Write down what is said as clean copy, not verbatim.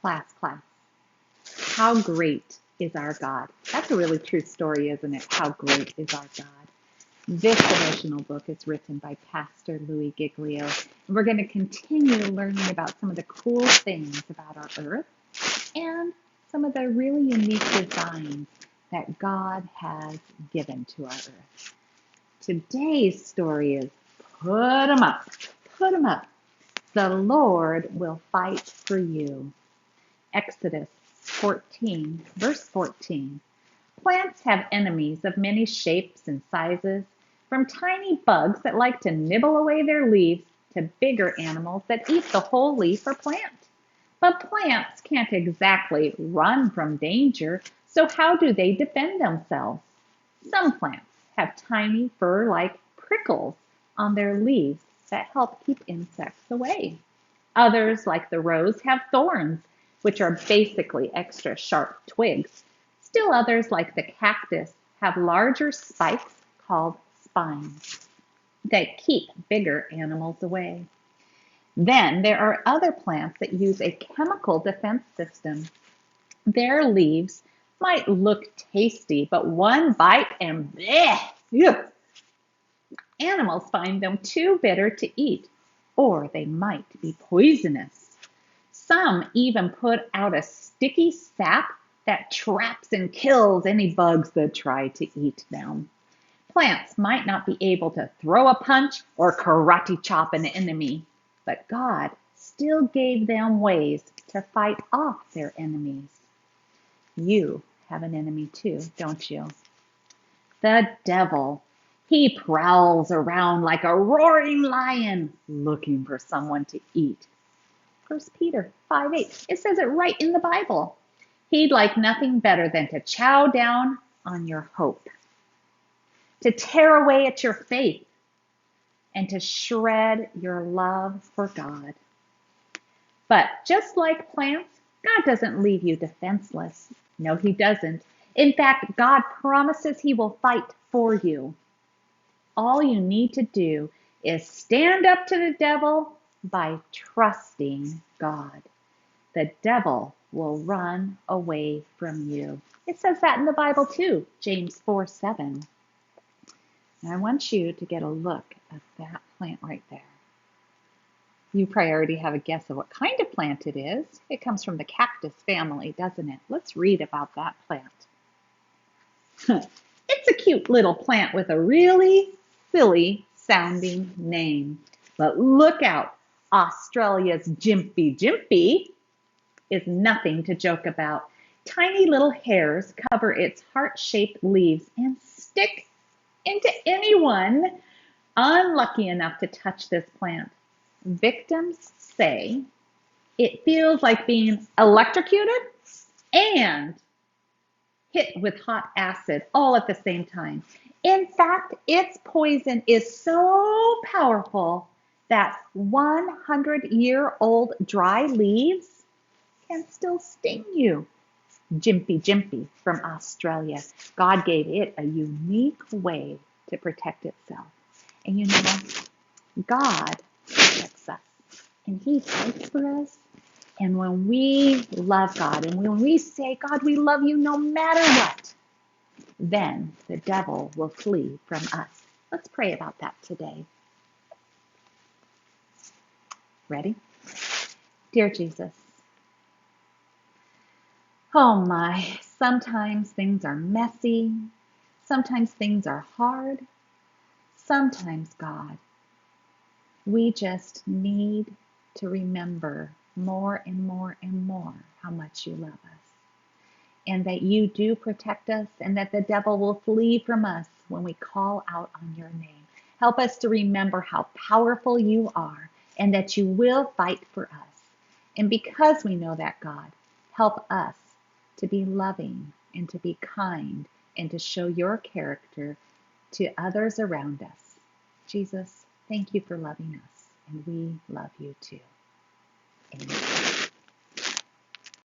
Class. How great is our God? That's a really true story, isn't it? How great is our God? This devotional book is written by Pastor Louie Giglio. And we're going to continue learning about some of the cool things about our earth and some of the really unique designs that God has given to our earth. Today's story is Put 'em up. Put 'em up. The Lord will fight for you. Exodus 14, verse 14. Plants have enemies of many shapes and sizes, from tiny bugs that like to nibble away their leaves to bigger animals that eat the whole leaf or plant. But plants can't exactly run from danger, so how do they defend themselves? Some plants have tiny fur-like prickles on their leaves that help keep insects away. Others, like the rose, have thorns, which are basically extra sharp twigs. Still others, like the cactus, have larger spikes called spines that keep bigger animals away. Then there are other plants that use a chemical defense system. Their leaves might look tasty, but one bite and bleh, animals find them too bitter to eat, or they might be poisonous. Some even put out a sticky sap that traps and kills any bugs that try to eat them. Plants might not be able to throw a punch or karate chop an enemy, but God still gave them ways to fight off their enemies. You have an enemy too, don't you? The devil. He prowls around like a roaring lion looking for someone to eat. 1 Peter 5:8. It says it right in the Bible. He'd like nothing better than to chow down on your hope, to tear away at your faith, and to shred your love for God. But just like plants, God doesn't leave you defenseless. No, he doesn't. In fact, God promises he will fight for you. All you need to do is stand up to the devil by trusting God. The devil will run away from you. It says that in the Bible too, James 4:7. And I want you to get a look at that plant right there. You probably already have a guess of what kind of plant it is. It comes from the cactus family, doesn't it? Let's read about that plant. It's a cute little plant with a really silly sounding name. But look out, Australia's Jimpy is nothing to joke about. Tiny little hairs cover its heart-shaped leaves and stick into anyone unlucky enough to touch this plant. Victims say it feels like being electrocuted and hit with hot acid all at the same time. In fact, its poison is so powerful that 100-year-old dry leaves can still sting you. Jimpy from Australia. God gave it a unique way to protect itself. And you know, God protects us. And he fights for us. And when we love God, and when we say, God, we love you no matter what, then the devil will flee from us. Let's pray about that today. Ready? Dear Jesus, oh my, sometimes things are messy. Sometimes things are hard. Sometimes, God, we just need to remember more and more and more how much you love us. And that you do protect us, and that the devil will flee from us when we call out on your name. Help us to remember how powerful you are, and that you will fight for us. And because we know that, God, help us to be loving and to be kind and to show your character to others around us. Jesus, thank you for loving us, and we love you too. Amen.